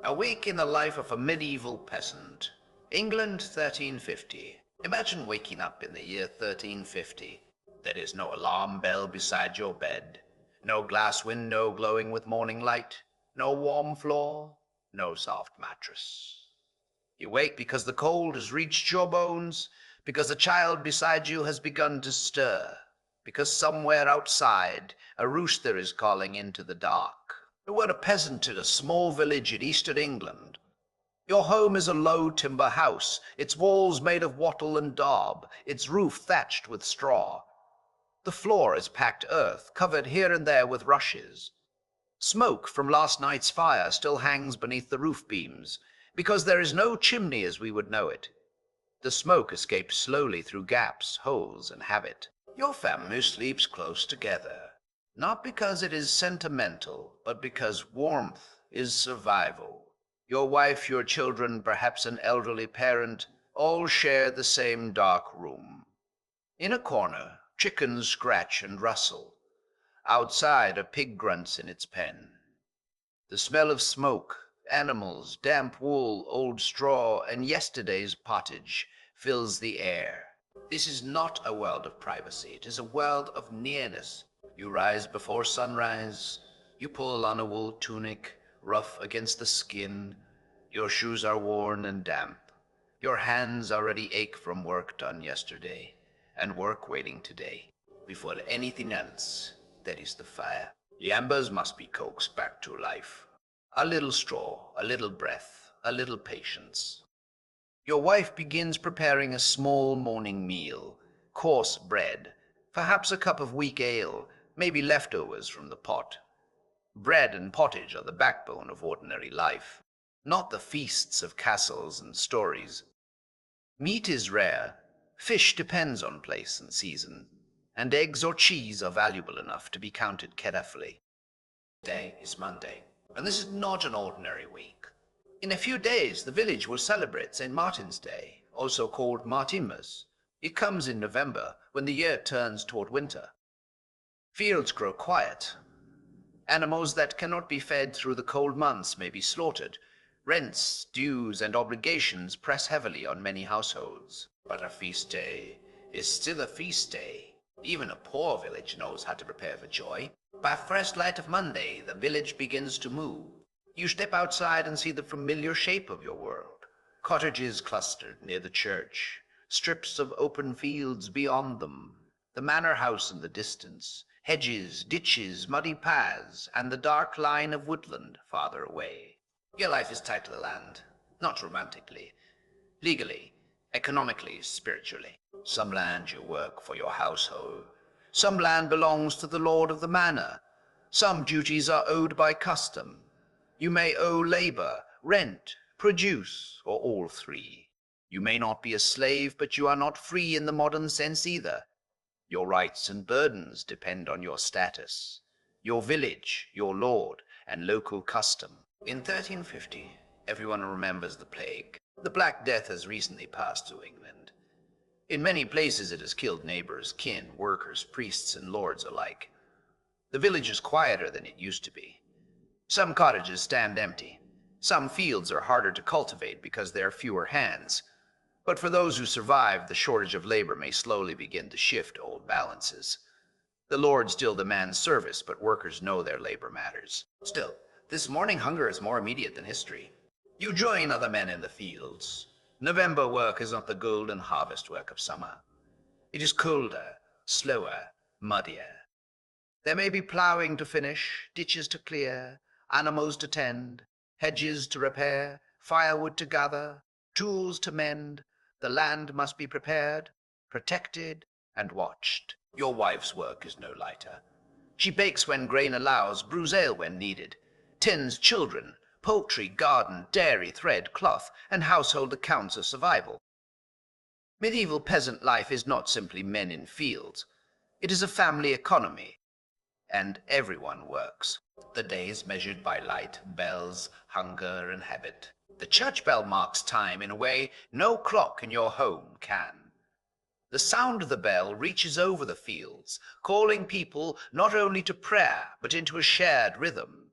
A week in the life of a medieval peasant. England, 1350. Imagine waking up in the year 1350. There is no alarm bell beside your bed, no glass window glowing with morning light, no warm floor, no soft mattress. You wake because the cold has reached your bones, because the child beside you has begun to stir, because somewhere outside a rooster is calling into the dark. You were a peasant in a small village in eastern England. Your home is a low timber house, its walls made of wattle and daub, its roof thatched with straw. The floor is packed earth, covered here and there with rushes. Smoke from last night's fire still hangs beneath the roof beams, because there is no chimney as we would know it. The smoke escapes slowly through gaps, holes, and habit. Your family sleeps close together, not because it is sentimental, but because warmth is survival. Your wife, your children, perhaps an elderly parent, all share the same dark room. In a corner, chickens scratch and rustle. Outside, a pig grunts in its pen. The smell of smoke, animals, damp wool, old straw, and yesterday's pottage fills the air. This is not a world of privacy. It is a world of nearness. You rise before sunrise. You pull on a wool tunic, rough against the skin. Your shoes are worn and damp. Your hands already ache from work done yesterday, and work waiting today. Before anything else, there is the fire. The embers must be coaxed back to life. A little straw, a little breath, a little patience. Your wife begins preparing a small morning meal, coarse bread, perhaps a cup of weak ale, maybe leftovers from the pot. Bread and pottage are the backbone of ordinary life, not the feasts of castles and stories. Meat is rare, fish depends on place and season, and eggs or cheese are valuable enough to be counted carefully. Today is Monday, and this is not an ordinary week. In a few days, the village will celebrate St. Martin's Day, also called Martinmas. It comes in November, when the year turns toward winter. Fields grow quiet. Animals that cannot be fed through the cold months may be slaughtered. Rents, dues, and obligations press heavily on many households. But a feast day is still a feast day. Even a poor village knows how to prepare for joy. By first light of Monday, the village begins to move. You step outside and see the familiar shape of your world. Cottages clustered near the church, strips of open fields beyond them, the manor house in the distance, hedges, ditches, muddy paths, and the dark line of woodland farther away. Your life is tied to the land, not romantically, legally, economically, spiritually. Some land you work for your household. Some land belongs to the lord of the manor. Some duties are owed by custom. You may owe labor, rent, produce, or all three. You may not be a slave, but you are not free in the modern sense either. Your rights and burdens depend on your status, your village, your lord, and local custom. In 1350, everyone remembers the plague. The Black Death has recently passed through England. In many places it has killed neighbors, kin, workers, priests, and lords alike. The village is quieter than it used to be. Some cottages stand empty. Some fields are harder to cultivate because there are fewer hands. But for those who survive, the shortage of labor may slowly begin to shift old balances. The Lord still demands service, but workers know their labor matters. Still, this morning hunger is more immediate than history. You join other men in the fields. November work is not the golden harvest work of summer. It is colder, slower, muddier. There may be ploughing to finish, ditches to clear, animals to tend, hedges to repair, firewood to gather, tools to mend. The land must be prepared, protected, and watched. Your wife's work is no lighter. She bakes when grain allows, brews ale when needed, tends children, poultry, garden, dairy, thread, cloth, and household accounts of survival. Medieval peasant life is not simply men in fields. It is a family economy, and everyone works. The day is measured by light, bells, hunger, and habit. The church bell marks time in a way no clock in your home can. The sound of the bell reaches over the fields, calling people not only to prayer, but into a shared rhythm.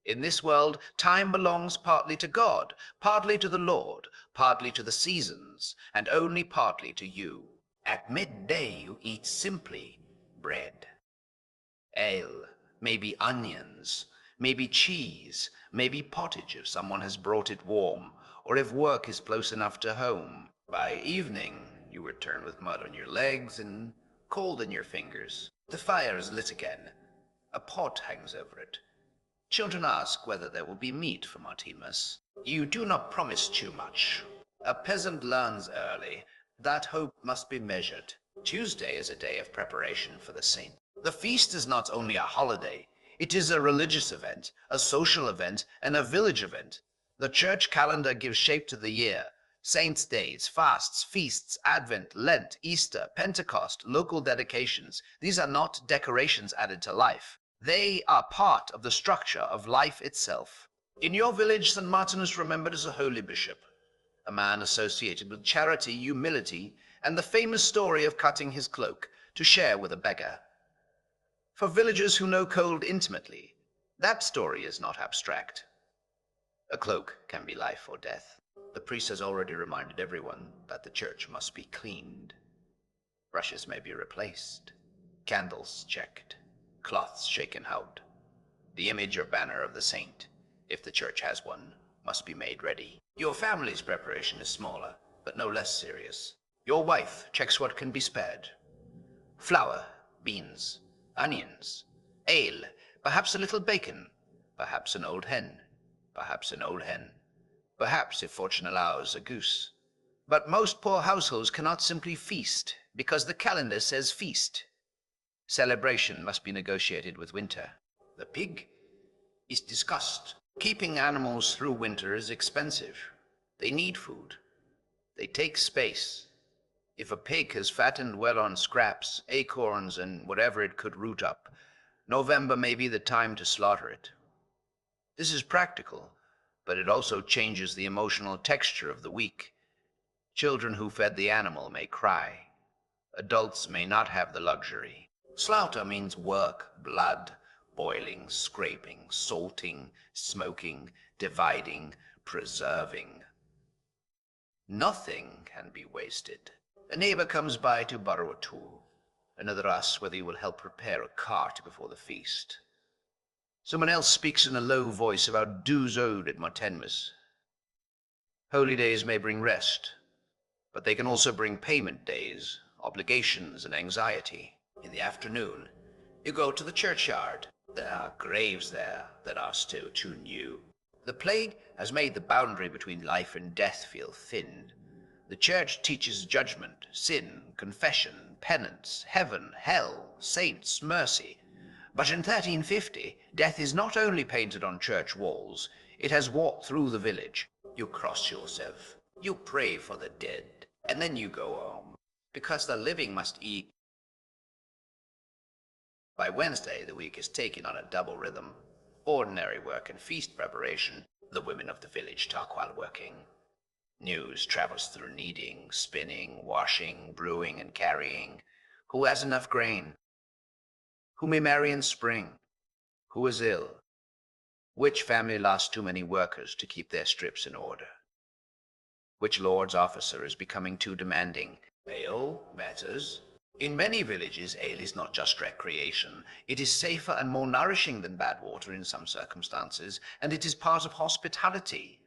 In this world, time belongs partly to God, partly to the Lord, partly to the seasons, and only partly to you. At midday you eat simply bread. Ale, maybe onions, maybe cheese, maybe pottage if someone has brought it warm, or if work is close enough to home. By evening, you return with mud on your legs and cold in your fingers. The fire is lit again. A pot hangs over it. Children ask whether there will be meat for Martinmas. You do not promise too much. A peasant learns early that hope must be measured. Tuesday is a day of preparation for the saint. The feast is not only a holiday, it is a religious event, a social event, and a village event. The church calendar gives shape to the year. Saints' days, fasts, feasts, Advent, Lent, Easter, Pentecost, local dedications. These are not decorations added to life. They are part of the structure of life itself. In your village, St. Martin is remembered as a holy bishop, a man associated with charity, humility, and the famous story of cutting his cloak to share with a beggar. For villagers who know cold intimately, that story is not abstract. A cloak can be life or death. The priest has already reminded everyone that the church must be cleaned. Brushes may be replaced, candles checked, cloths shaken out. The image or banner of the saint, if the church has one, must be made ready. Your family's preparation is smaller, but no less serious. Your wife checks what can be spared. Flour, beans, onions, ale, perhaps a little bacon, perhaps an old hen, perhaps an old hen, perhaps, if fortune allows, a goose. But most poor households cannot simply feast, because the calendar says feast. Celebration must be negotiated with winter. The pig is discussed. Keeping animals through winter is expensive. They need food. They take space. If a pig has fattened well on scraps, acorns, and whatever it could root up, November may be the time to slaughter it. This is practical, but it also changes the emotional texture of the week. Children who fed the animal may cry. Adults may not have the luxury. Slaughter means work, blood, boiling, scraping, salting, smoking, dividing, preserving. Nothing can be wasted. A neighbor comes by to borrow a tool. Another asks whether he will help prepare a cart before the feast. Someone else speaks in a low voice about dues owed at Martinmas. Holy days may bring rest, but they can also bring payment days, obligations, and anxiety. In the afternoon, you go to the churchyard. There are graves there that are still too new. The plague has made the boundary between life and death feel thin. The church teaches judgment, sin, confession, penance, heaven, hell, saints, mercy. But in 1350, death is not only painted on church walls, it has walked through the village. You cross yourself, you pray for the dead, and then you go home, because the living must eat. By Wednesday, the week is taken on a double rhythm. Ordinary work and feast preparation. The women of the village talk while working. News travels through kneading, spinning, washing, brewing, and carrying. Who has enough grain? Who may marry in spring? Who is ill? Which family lost too many workers to keep their strips in order? Which lord's officer is becoming too demanding? Ale matters. In many villages, ale is not just recreation. It is safer and more nourishing than bad water in some circumstances, and it is part of hospitality.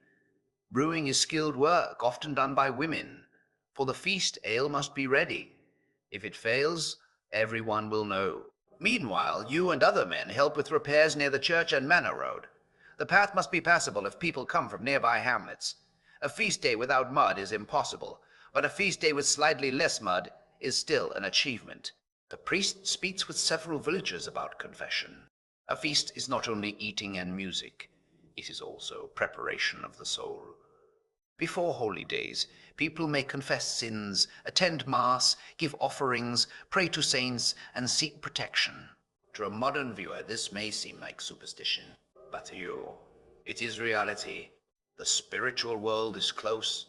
Brewing is skilled work, often done by women. For the feast, ale must be ready. If it fails, everyone will know. Meanwhile, you and other men help with repairs near the church and manor road. The path must be passable if people come from nearby hamlets. A feast day without mud is impossible, but a feast day with slightly less mud is still an achievement. The priest speaks with several villagers about confession. A feast is not only eating and music, it is also preparation of the soul. Before holy days, people may confess sins, attend mass, give offerings, pray to saints, and seek protection. To a modern viewer, this may seem like superstition, but to you, it is reality. The spiritual world is close.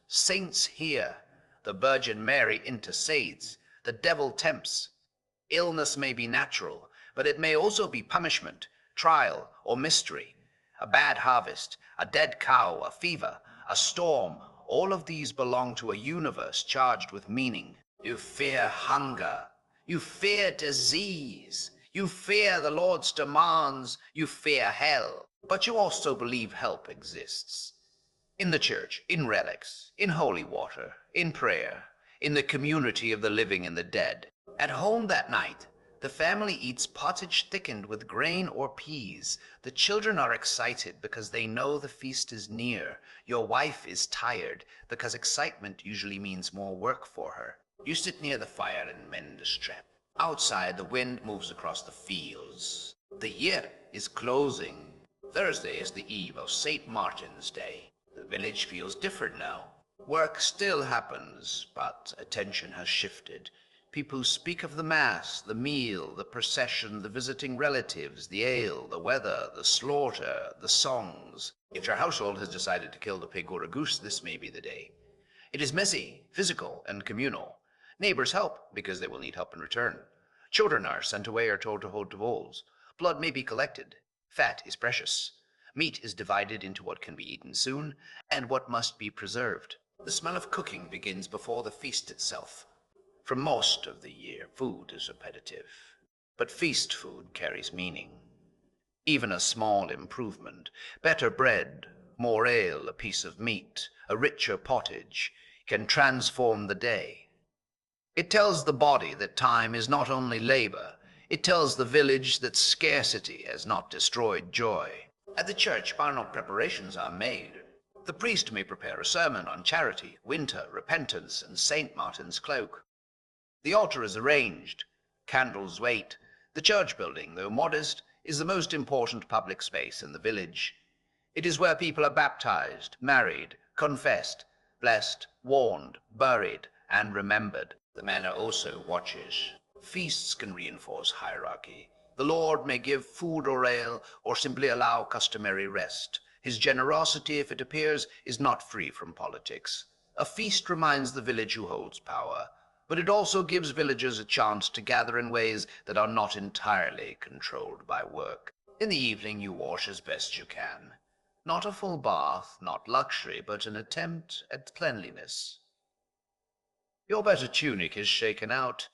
Saints hear. The Virgin Mary intercedes. The devil tempts. Illness may be natural, but it may also be punishment, trial, or mystery. A bad harvest, a dead cow, a fever, a storm, all of these belong to a universe charged with meaning. You fear hunger. You fear disease. You fear the Lord's demands. You fear hell. But you also believe help exists. In the church, in relics, in holy water, in prayer, in the community of the living and the dead. At home that night, the family eats pottage thickened with grain or peas. The children are excited because they know the feast is near. Your wife is tired because excitement usually means more work for her. You sit near the fire and mend a strap. Outside, the wind moves across the fields. The year is closing. Thursday is the eve of St. Martin's Day. The village feels different now. Work still happens, but attention has shifted. People speak of the mass, the meal, the procession, the visiting relatives, the ale, the weather, the slaughter, the songs. If your household has decided to kill the pig or a goose, this may be the day. It is messy, physical, and communal. Neighbors help because they will need help in return. Children are sent away or told to hold the bowls. Blood may be collected. Fat is precious. Meat is divided into what can be eaten soon and what must be preserved. The smell of cooking begins before the feast itself. For most of the year, food is repetitive, but feast food carries meaning. Even a small improvement, better bread, more ale, a piece of meat, a richer pottage, can transform the day. It tells the body that time is not only labor, it tells the village that scarcity has not destroyed joy. At the church, final preparations are made. The priest may prepare a sermon on charity, winter, repentance, and St. Martin's cloak. The altar is arranged. Candles wait. The church building, though modest, is the most important public space in the village. It is where people are baptized, married, confessed, blessed, warned, buried, and remembered. The manor also watches. Feasts can reinforce hierarchy. The Lord may give food or ale, or simply allow customary rest. His generosity, if it appears, is not free from politics. A feast reminds the village who holds power, but it also gives villagers a chance to gather in ways that are not entirely controlled by work. In the evening you wash as best you can. Not a full bath, not luxury, but an attempt at cleanliness. Your better tunic is shaken out.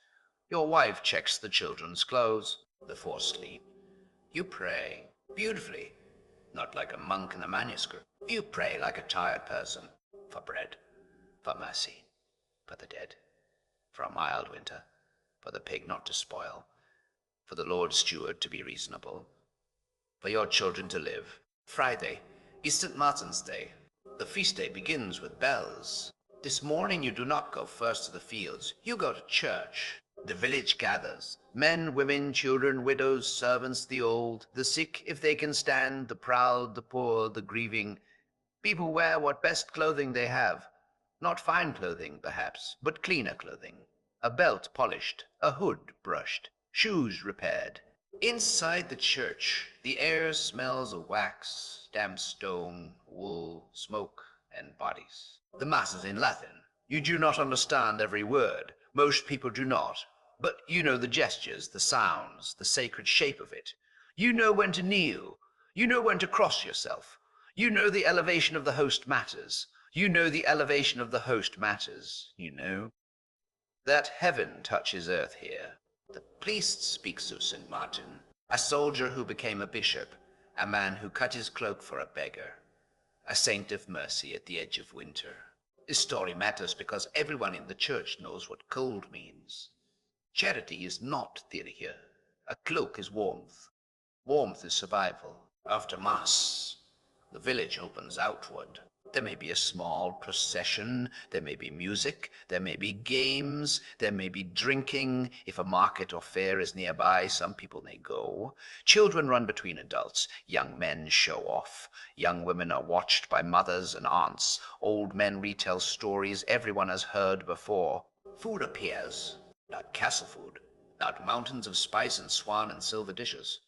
Your wife checks the children's clothes before sleep. You pray beautifully, not like a monk in a manuscript. You pray like a tired person, for bread, for mercy, for the dead, for a mild winter, for the pig not to spoil, for the Lord's steward to be reasonable, for your children to live. Friday is St. Martin's Day. The feast day begins with bells. This morning you do not go first to the fields, you go to church. The village gathers. Men, women, children, widows, servants, the old, the sick if they can stand, the proud, the poor, the grieving. People wear what best clothing they have. Not fine clothing, perhaps, but cleaner clothing. A belt polished, a hood brushed, shoes repaired. Inside the church, the air smells of wax, damp stone, wool, smoke, and bodies. The Mass is in Latin. You do not understand every word. Most people do not. But you know the gestures, the sounds, the sacred shape of it. You know when to kneel. You know when to cross yourself. You know the elevation of the host matters. You know the elevation of the host matters. You know that heaven touches earth here. The priest speaks of St. Martin, a soldier who became a bishop, a man who cut his cloak for a beggar, a saint of mercy at the edge of winter. This story matters because everyone in the church knows what cold means. Charity is not theory here. A cloak is warmth. Warmth is survival. After Mass, the village opens outward. There may be a small procession, there may be music, there may be games, there may be drinking. If a market or fair is nearby, some people may go. Children run between adults, young men show off, young women are watched by mothers and aunts, old men retell stories everyone has heard before. Food appears, not castle food, not mountains of spice and swan and silver dishes,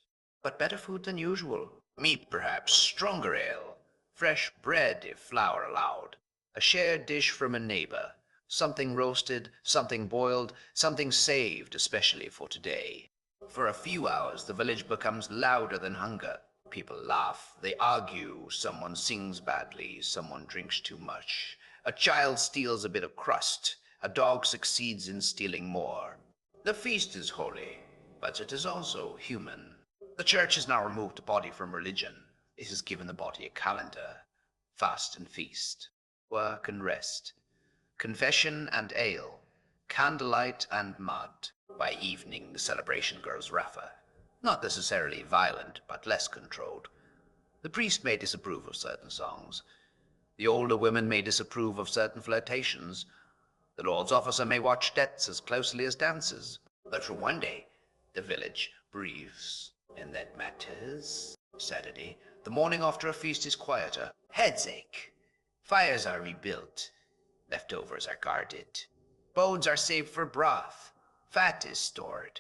but better food than usual. Meat perhaps, stronger ale, fresh bread if flour allowed, a shared dish from a neighbor, something roasted, something boiled, something saved especially for today. For a few hours the village becomes louder than hunger. People laugh, they argue, someone sings badly, someone drinks too much. A child steals a bit of crust, a dog succeeds in stealing more. The feast is holy, but it is also human. The church has now removed the body from religion. It has given the body a calendar. Fast and feast, work and rest, confession and ale, candlelight and mud. By evening the celebration grows rougher. Not necessarily violent, but less controlled. The priest may disapprove of certain songs. The older women may disapprove of certain flirtations. The Lord's officer may watch debts as closely as dances. But for one day, the village breathes. And that matters. Saturday, the morning after a feast is quieter. Heads ache. Fires are rebuilt. Leftovers are guarded. Bones are saved for broth. Fat is stored.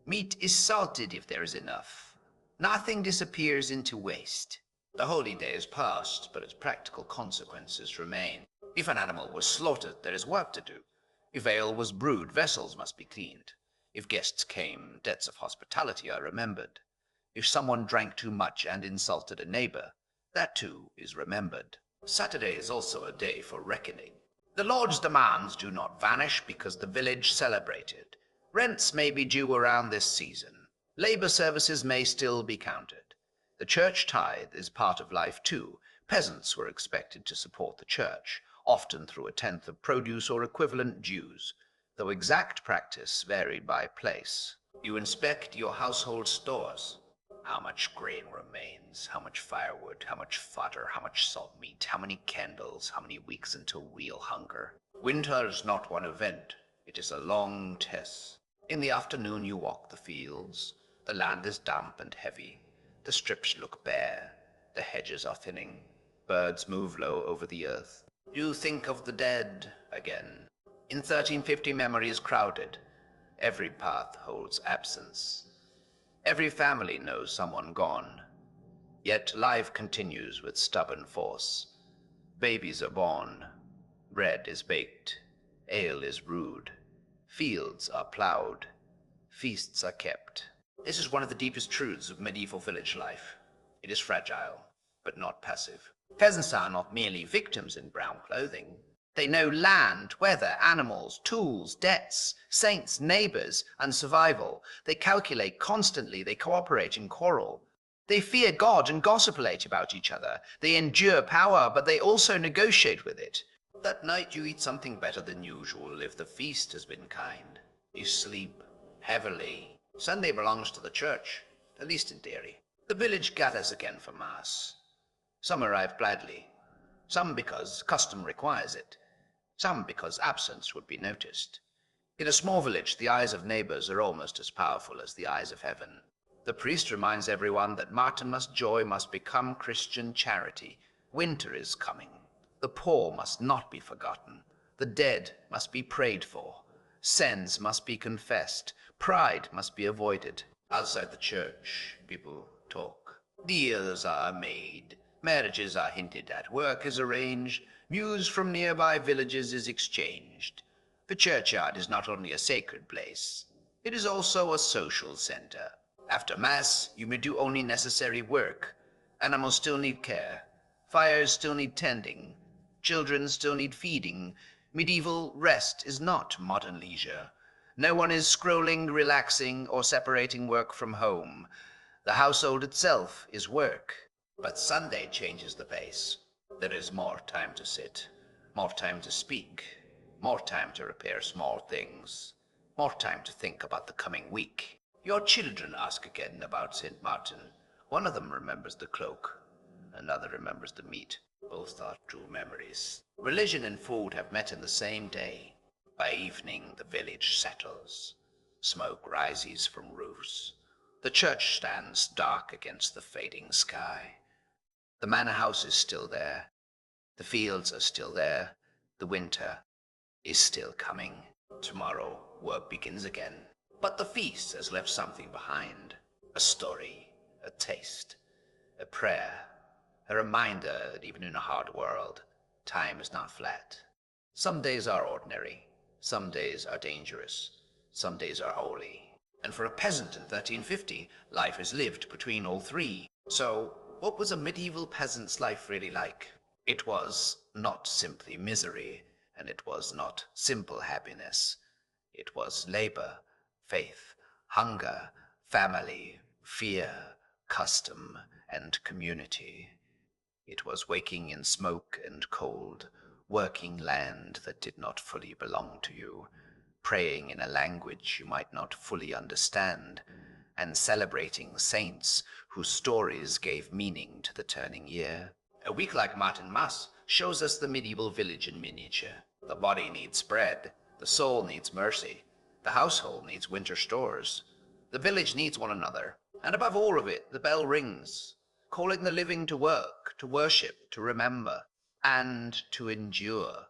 Meat is salted if there is enough. Nothing disappears into waste. The holy day is past, but its practical consequences remain. If an animal was slaughtered, there is work to do. If ale was brewed, vessels must be cleaned. If guests came, debts of hospitality are remembered. If someone drank too much and insulted a neighbor, that too is remembered. Saturday is also a day for reckoning. The Lord's demands do not vanish because the village celebrated. Rents may be due around this season. Labor services may still be counted. The church tithe is part of life too. Peasants were expected to support the church, often through a tenth of produce or equivalent dues, though exact practice varied by place. You inspect your household stores. How much grain remains, how much firewood, how much fodder, how much salt meat, how many candles, how many weeks until real hunger. Winter is not one event, it is a long test. In the afternoon you walk the fields. The land is damp and heavy. The strips look bare. The hedges are thinning. Birds move low over the earth. You think of the dead again. In 1350 memory is crowded. Every path holds absence. Every family knows someone gone. Yet life continues with stubborn force. Babies are born. Bread is baked. Ale is brewed. Fields are plowed. Feasts are kept. This is one of the deepest truths of medieval village life. It is fragile, but not passive. Peasants are not merely victims in brown clothing. They know land, weather, animals, tools, debts, saints, neighbors, and survival. They calculate constantly. They cooperate and quarrel. They fear God and gossipulate about each other. They endure power, but they also negotiate with it. That night you eat something better than usual if the feast has been kind. You sleep heavily. Sunday belongs to the church, at least in theory. The village gathers again for Mass. Some arrive gladly, some because custom requires it, some because absence would be noticed. In a small village, the eyes of neighbors are almost as powerful as the eyes of heaven. The priest reminds everyone that Martinmas joy must become Christian charity. Winter is coming. The poor must not be forgotten. The dead must be prayed for. Sins must be confessed. Pride must be avoided. Outside the church, people talk. Deals are made. Marriages are hinted at. Work is arranged. News from nearby villages is exchanged. The churchyard is not only a sacred place, it is also a social center. After Mass, you may do only necessary work. Animals still need care. Fires still need tending. Children still need feeding. Medieval rest is not modern leisure. No one is scrolling, relaxing, or separating work from home. The household itself is work. But Sunday changes the pace. There is more time to sit, more time to speak, more time to repair small things, more time to think about the coming week. Your children ask again about St. Martin. One of them remembers the cloak, another remembers the meat. Both are true memories. Religion and food have met in the same day. By evening, the village settles. Smoke rises from roofs. The church stands dark against the fading sky. The manor house is still there. The fields are still there. The winter is still coming. Tomorrow, work begins again. But the feast has left something behind. A story, a taste, a prayer, a reminder that even in a hard world, time is not flat. Some days are ordinary. Some days are dangerous. Some days are holy. And for a peasant in 1350, life is lived between all three. So, what was a medieval peasant's life really like? It was not simply misery, and it was not simple happiness. It was labor, faith, hunger, family, fear, custom, and community. It was waking in smoke and cold, working land that did not fully belong to you, praying in a language you might not fully understand, and celebrating saints whose stories gave meaning to the turning year. A week like Martinmas shows us the medieval village in miniature. The body needs bread, the soul needs mercy, the household needs winter stores. The village needs one another, and above all of it, the bell rings, calling the living to work, to worship, to remember, and to endure.